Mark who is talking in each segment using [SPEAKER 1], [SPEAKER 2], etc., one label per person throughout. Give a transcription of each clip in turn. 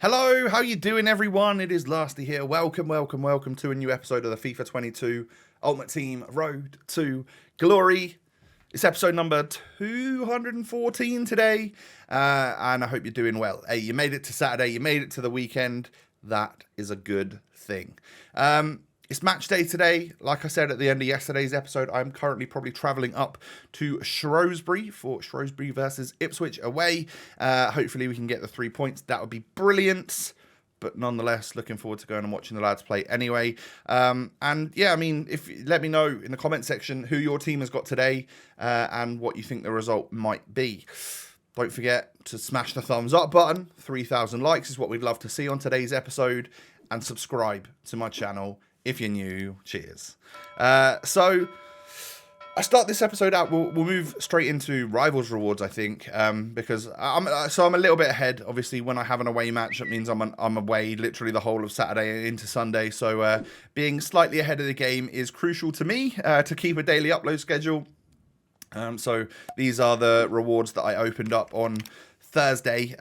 [SPEAKER 1] Hello, how you doing everyone? It is Lasty here. Welcome to a new episode of the FIFA 22 Ultimate Team Road to Glory. It's episode number 214 today, and I hope you're doing well. Hey, you made it to Saturday, you made it to the weekend. That is a good thing. It's match day today. Like I said at the end of yesterday's episode, I'm currently probably travelling up to Shrewsbury for Shrewsbury versus Ipswich away. Hopefully we can get the 3 points. That would be brilliant. But nonetheless, looking forward to going and watching the lads play anyway. And yeah, I mean, let me know in the comment section who your team has got today and what you think the result might be. Don't forget to smash the thumbs up button. 3,000 likes is what we'd love to see on today's episode. And subscribe to my channel if you're new. Cheers. So I start this episode out. We'll move straight into rivals rewards, I think, because I'm a little bit ahead. Obviously, when I have an away match, that means I'm away literally the whole of Saturday into Sunday. So being slightly ahead of the game is crucial to me to keep a daily upload schedule. So these are the rewards that I opened up on Thursday.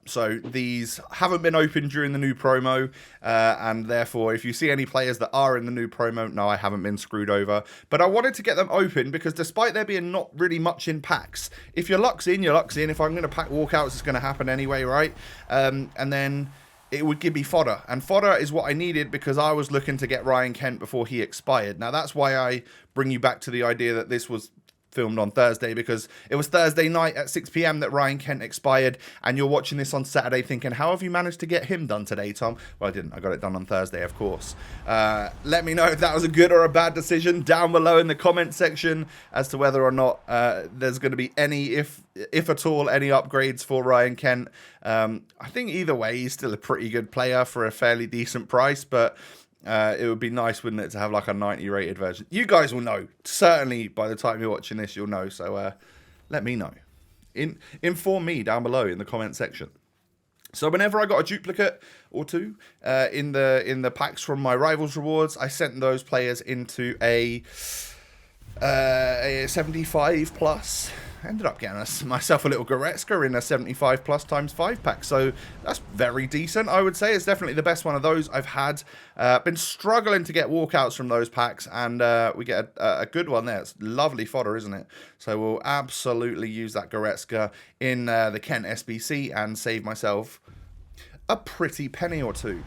[SPEAKER 1] So these haven't been opened during the new promo, and therefore if you see any players that are in the new promo, no, I haven't been screwed over. But I wanted to get them open because despite there being not really much in packs, if your luck's in, your luck's in. If I'm going to pack walkouts, it's going to happen anyway, right? And then it would give me fodder. And fodder is what I needed because I was looking to get Ryan Kent before he expired. Now that's why I bring you back to the idea that this was filmed on Thursday, because it was Thursday night at 6 p.m. that Ryan Kent expired, and you're watching this on Saturday thinking, how have you managed to get him done today, Tom? Well, I didn't. I got it done on Thursday, of course. Let me know if that was a good or a bad decision down below in the comment section as to whether or not there's going to be any, if at all, any upgrades for Ryan Kent. I think either way, he's still a pretty good player for a fairly decent price, but it would be nice, wouldn't it, to have like a 90 rated version. You guys will know. Certainly by the time you're watching this, you'll know. So let me know. Inform me down below in the comment section. So whenever I got a duplicate or two in the packs from my Rivals rewards, I sent those players into a 75 plus. Ended up getting myself a little Goretzka in a 75 plus times 5 pack. So that's very decent, I would say. It's definitely the best one of those I've had. Been struggling to get walkouts from those packs, and we get a good one there. It's lovely fodder, isn't it? So we'll absolutely use that Goretzka in the Kent SBC and save myself a pretty penny or two.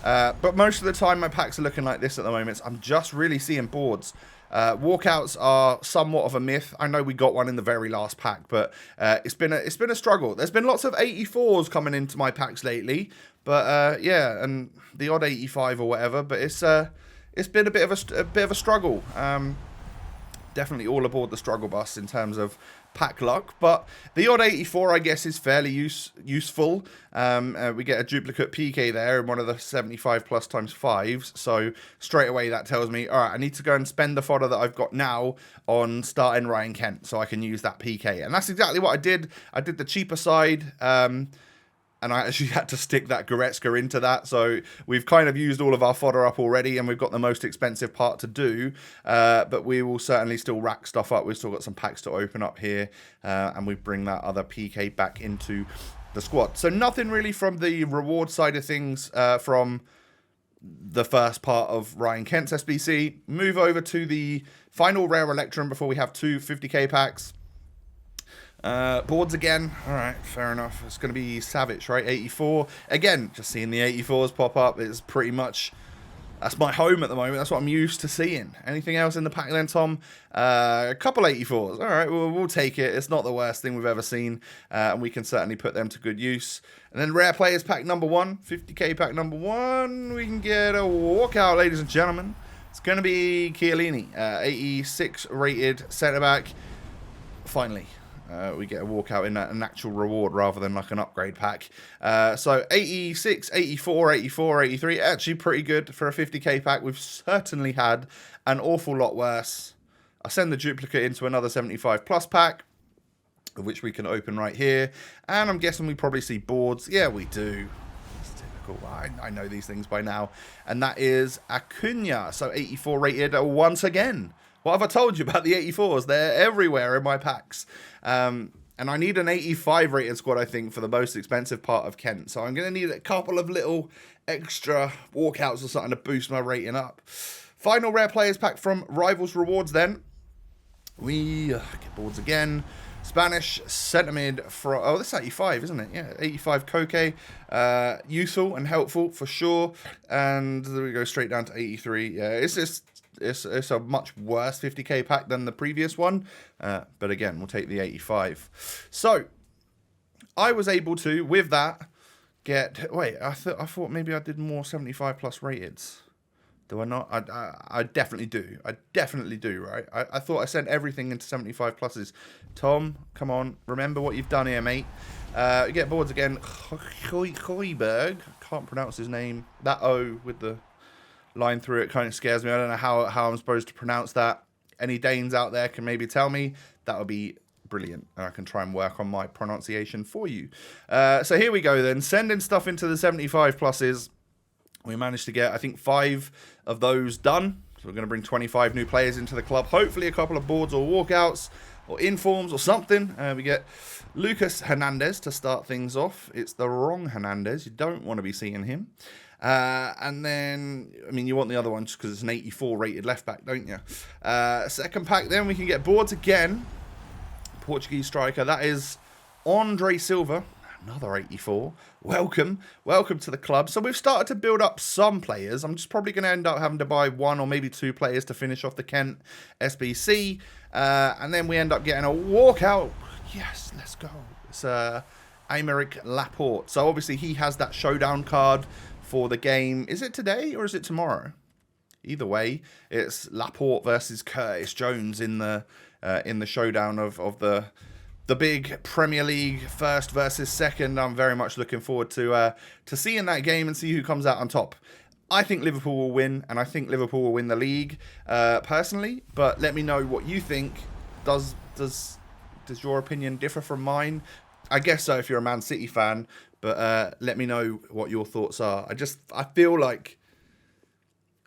[SPEAKER 1] But most of the time my packs are looking like this at the moment. I'm just really seeing boards. Walkouts are somewhat of a myth. I know we got one in the very last pack, but it's been a struggle. There's been lots of 84s coming into my packs lately, but yeah, and the odd 85 or whatever. But it's been a bit of a struggle. Definitely all aboard the struggle bus in terms of pack luck, but the odd 84 I guess is fairly useful. We get a duplicate PK there in one of the 75 plus times 5s, so straight away that tells me, all right, I need to go and spend the fodder that I've got now on starting Ryan Kent so I can use that PK, and that's exactly what I did. I did the cheaper side, and I actually had to stick that Goretzka into that. So we've kind of used all of our fodder up already, and we've got the most expensive part to do. But we will certainly still rack stuff up. We've still got some packs to open up here. And we bring that other PK back into the squad. So nothing really from the reward side of things from the first part of Ryan Kent's SBC. Move over to the final rare Electrum before we have two 50k packs. Boards again. All right, fair enough. It's going to be Savage, right? 84. Again, just seeing the 84s pop up is pretty much, that's my home at the moment. That's what I'm used to seeing. Anything else in the pack then, Tom? A couple 84s. All right, we'll take it. It's not the worst thing we've ever seen, and we can certainly put them to good use. And then Rare Players pack number 1, 50k pack number 1. We can get a walkout, ladies and gentlemen. It's going to be Chiellini, 86 rated centre-back. Finally. We get a walkout in an actual reward rather than like an upgrade pack. So 86, 84, 84, 83. Actually pretty good for a 50k pack. We've certainly had an awful lot worse. I'll send the duplicate into another 75 plus pack, of which we can open right here. And I'm guessing we probably see boards. Yeah, we do. It's typical. I know these things by now. And that is Acuna. So 84 rated once again. What have I told you about the 84s? They're everywhere in my packs. And I need an 85 rated squad, I think, for the most expensive part of Kent. So I'm going to need a couple of little extra walkouts or something to boost my rating up. Final rare players pack from Rivals Rewards then. We get boards again. Spanish centre mid for... Oh, this is 85, isn't it? Yeah, 85 Koke. Useful and helpful for sure. And then we go straight down to 83. Yeah, it's just... It's a much worse 50k pack than the previous one. But again, we'll take the 85. So, I was able to, with that, get... Wait, I thought maybe I did more 75 plus rateds. Do I not? I definitely do. I definitely do, right? I thought I sent everything into 75 pluses. Tom, come on. Remember what you've done here, mate. Get boards again. Hoiberg. Can't pronounce his name. That O with the line through it kind of scares me. I don't know how I'm supposed to pronounce that. Any Danes out there can maybe tell me. That would be brilliant. And I can try and work on my pronunciation for you. So here we go then. Sending stuff into the 75 pluses. We managed to get, I think, 5 of those done. So we're going to bring 25 new players into the club. Hopefully a couple of boards or walkouts or informs or something. We get Lucas Hernandez to start things off. It's the wrong Hernandez. You don't want to be seeing him. And then, I mean, you want the other one just because it's an 84 rated left back, don't you? Second pack, then we can get boards again. Portuguese striker. That is Andre Silva. Another 84. Welcome to the club. So we've started to build up some players. I'm just probably going to end up having to buy 1 or maybe 2 players to finish off the Kent SBC. And then we end up getting a walkout. Yes, let's go. It's Aymeric Laporte. So obviously he has that showdown card for the game. Is it today or is it tomorrow? Either way, it's Laporte versus Curtis Jones in the showdown of the big Premier League first versus second. I'm very much looking forward to seeing that game and see who comes out on top. I think Liverpool will win, and I think Liverpool will win the league, personally. But let me know what you think. Does your opinion differ from mine? I guess so if you're a Man City fan. But let me know what your thoughts are. I feel like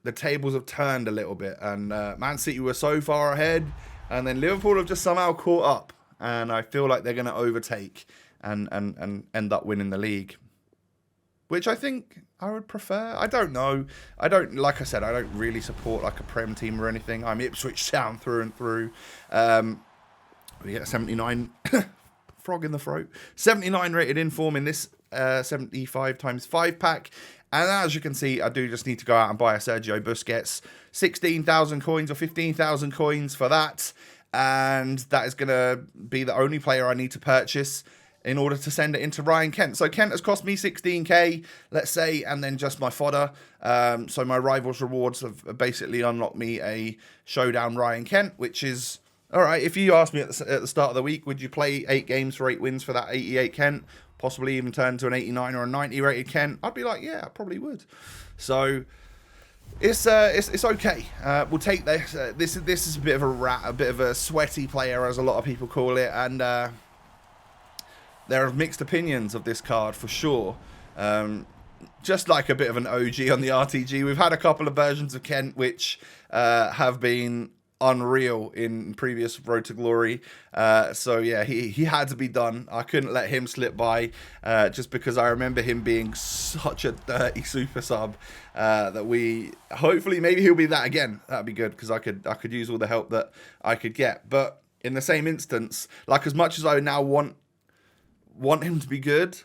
[SPEAKER 1] the tables have turned a little bit, and Man City were so far ahead, and then Liverpool have just somehow caught up. And I feel like they're going to overtake and end up winning the league. Which I think I would prefer. I don't know. Like I said, I don't really support like a Prem team or anything. I'm Ipswich Town through and through. We get a 79, frog in the throat. 79 rated inform in this 75 times 5 pack. And as you can see, I do just need to go out and buy a Sergio Busquets. 16,000 coins or 15,000 coins for that. And that is going to be the only player I need to purchase in order to send it into Ryan Kent. So Kent has cost me 16k, let's say, and then just my fodder. So my Rivals Rewards have basically unlocked me a Showdown Ryan Kent, which is, all right, if you asked me at the start of the week, would you play 8 games for 8 wins for that 88 Kent? Possibly even turn to an 89 or a 90 rated Kent? I'd be like, yeah, I probably would. So... It's okay. We'll take this. This is a bit of a rat, a bit of a sweaty player, as a lot of people call it, and there are mixed opinions of this card for sure. Just like a bit of an OG on the RTG, we've had a couple of versions of Kent which have been unreal in previous Road to Glory. So yeah, he had to be done. I couldn't let him slip by, just because I remember him being such a dirty super sub, that we hopefully maybe he'll be that again. That'd be good, because I could use all the help that I could get. But in the same instance, like as much as I now want him to be good,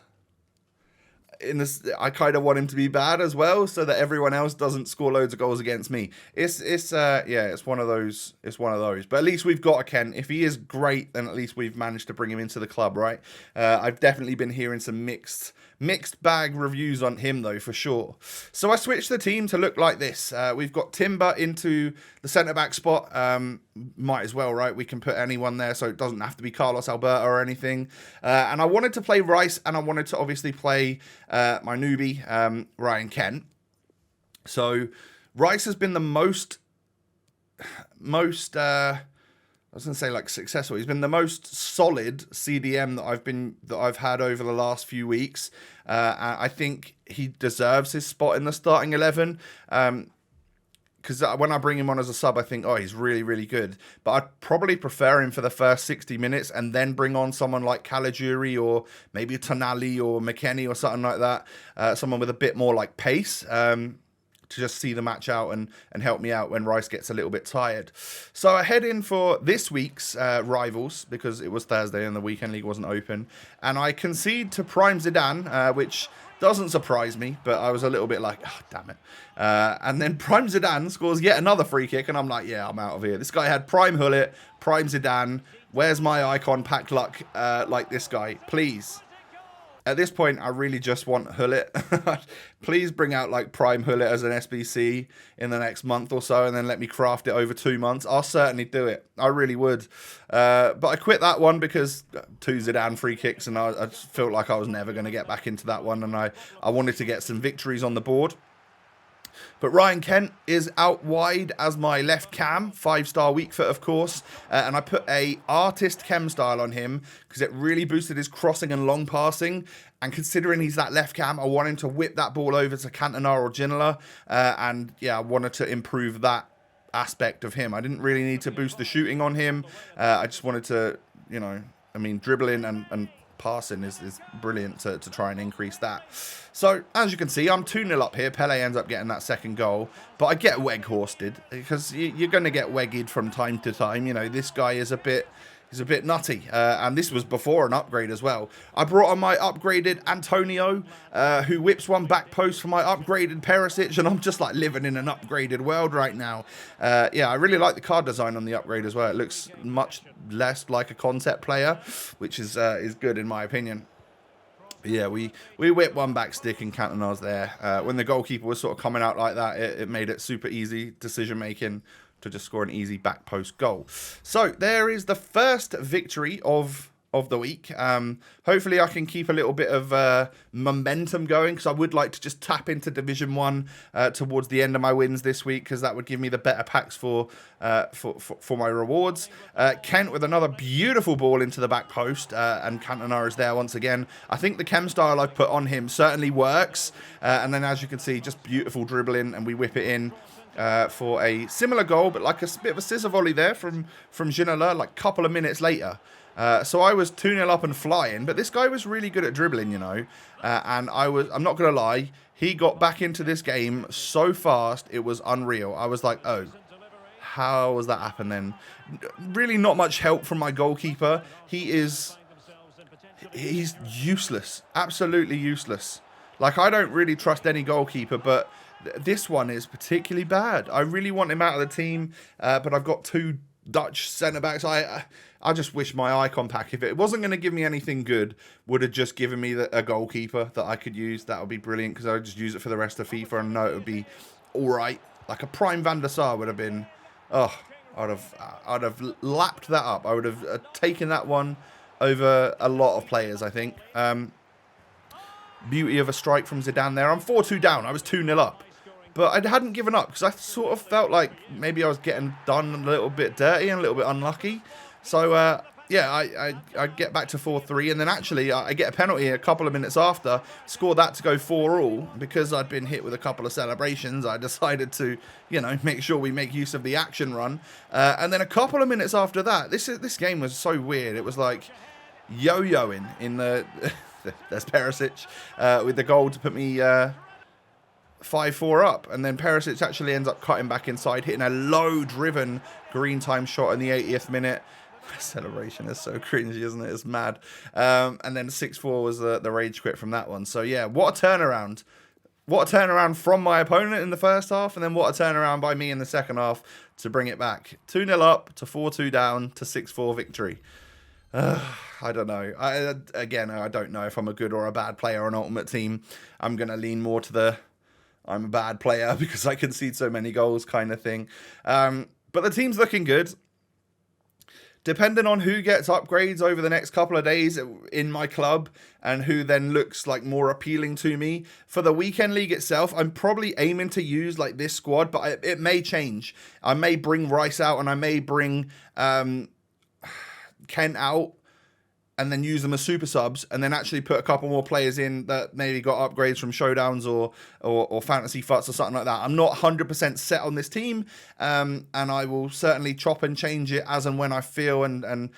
[SPEAKER 1] I kind of want him to be bad as well, so that everyone else doesn't score loads of goals against me. It's one of those. But at least we've got a Kent. If he is great, then at least we've managed to bring him into the club, right? I've definitely been hearing some mixed bag reviews on him though, for sure. So I switched the team to look like this. We've got Timber into the centre back spot. Might as well, right? We can put anyone there, so it doesn't have to be Carlos Alberto or anything. And I wanted to play Rice, and I wanted to obviously play my newbie, Ryan Kent. So Rice has been the most I was going to say like successful. He's been the most solid CDM that I've had over the last few weeks. I think he deserves his spot in the starting 11. because when I bring him on as a sub, I think, oh, he's really, really good. But I'd probably prefer him for the first 60 minutes and then bring on someone like Caligiuri or maybe Tonali or McKennie or something like that. Someone with a bit more like pace. To just see the match out and help me out when Rice gets a little bit tired. So I head in for this week's rivals, because it was Thursday and the weekend league wasn't open. And I concede to Prime Zidane, which doesn't surprise me, but I was a little bit like, oh, damn it. And then Prime Zidane scores yet another free kick, and I'm like, yeah, I'm out of here. This guy had Prime Hullet, Prime Zidane. Where's my icon pack luck like this guy? Please. At this point, I really just want Hullet. Please bring out like Prime Hullet as an SBC in the next month or so, and then let me craft it over 2 months. I'll certainly do it. I really would. But I quit that one because 2 Zidane free kicks, and I just felt like I was never going to get back into that one, and I wanted to get some victories on the board. But Ryan Kent is out wide as my left cam, 5-star weak foot, of course. And I put a artist chem style on him because it really boosted his crossing and long passing. And considering he's that left cam, I want him to whip that ball over to Cantona or Ginola. And yeah, I wanted to improve that aspect of him. I didn't really need to boost the shooting on him. I just wanted to, dribbling and passing is brilliant to try and increase that. So, as you can see, I'm 2-0 up here. Pele ends up getting that second goal. But I get Weghosted, because you're going to get Wegged from time to time. This guy is a bit nutty. And this was before an upgrade as well. I brought on my upgraded Antonio, who whips one back post for my upgraded Perisic. And I'm just like living in an upgraded world right now. Yeah, I really like the card design on the upgrade as well. It looks much less like a concept player, which is good in my opinion. Yeah, we whipped one back stick and Cantona's there. When the goalkeeper was sort of coming out like that, it made it super easy decision making to just score an easy back post goal. So there is the first victory of the week. Hopefully I can keep a little bit of momentum going, because I would like to just tap into Division 1 towards the end of my wins this week, because that would give me the better packs for my rewards. Kent with another beautiful ball into the back post, and Cantona is there once again. I think the chem style I've put on him certainly works, and then as you can see, just beautiful dribbling, and we whip it in for a similar goal, but like a bit of a scissor volley there from Ginola, like a couple of minutes later. So I was 2-0 up and flying, but this guy was really good at dribbling, and I'm not going to lie, he got back into this game so fast, it was unreal. I was like, oh, how was that happen then? Really not much help from my goalkeeper. He's useless, absolutely useless. Like, I don't really trust any goalkeeper, but this one is particularly bad. I really want him out of the team, but I've got 2 Dutch centre-backs. I just wish my icon pack, if it wasn't going to give me anything good, would have just given me a goalkeeper that I could use. That would be brilliant, because I would just use it for the rest of FIFA and know it would be all right. Like a prime Van der Sar would have been, oh, I'd have lapped that up. I would have taken that one over a lot of players, I think. Beauty of a strike from Zidane there. I'm 4-2 down. I was 2-0 up. But I hadn't given up, because I sort of felt like maybe I was getting done a little bit dirty and a little bit unlucky. So, yeah, I get back to 4-3, and then actually I get a penalty a couple of minutes after, score that to go 4-4. Because I'd been hit with a couple of celebrations, I decided to, make sure we make use of the action run. And then a couple of minutes after that, this game was so weird. It was like yo-yoing in the... There's Perisic with the goal to put me 5-4 up, and then Perisic actually ends up cutting back inside, hitting a low-driven green time shot in the 80th minute. Celebration is so cringy, isn't it? It's mad. And then 6-4 was the rage quit from that one. So yeah, what a turnaround. What a turnaround from my opponent in the first half, and then what a turnaround by me in the second half to bring it back. 2-0 up to 4-2 down to 6-4 victory. I don't know. I don't know if I'm a good or a bad player on Ultimate Team. I'm going to lean more to the I'm a bad player because I concede so many goals kind of thing. But the team's looking good. Depending on who gets upgrades over the next couple of days in my club and who then looks like more appealing to me. For the weekend league itself, I'm probably aiming to use like this squad, but it may change. I may bring Rice out and I may bring Kent out. and then use them as super subs, and then actually put a couple more players in that maybe got upgrades from showdowns or fantasy futs or something like that. I'm not 100% set on this team, and I will certainly chop and change it as and when I feel and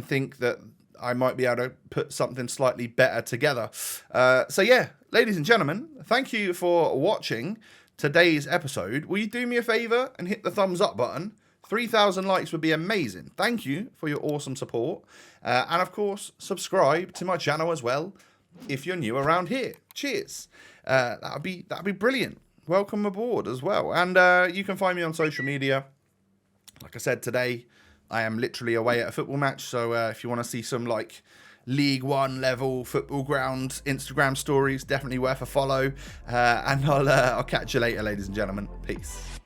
[SPEAKER 1] think that I might be able to put something slightly better together. So yeah, ladies and gentlemen, thank you for watching today's episode. Will you do me a favor and hit the thumbs up button? 3,000 likes would be amazing. Thank you for your awesome support. And of course, subscribe to my channel as well if you're new around here. Cheers. That'd be brilliant. Welcome aboard as well. And you can find me on social media. Like I said, today I am literally away at a football match. So if you want to see some like League One level football ground Instagram stories, definitely worth a follow. And I'll catch you later, ladies and gentlemen. Peace.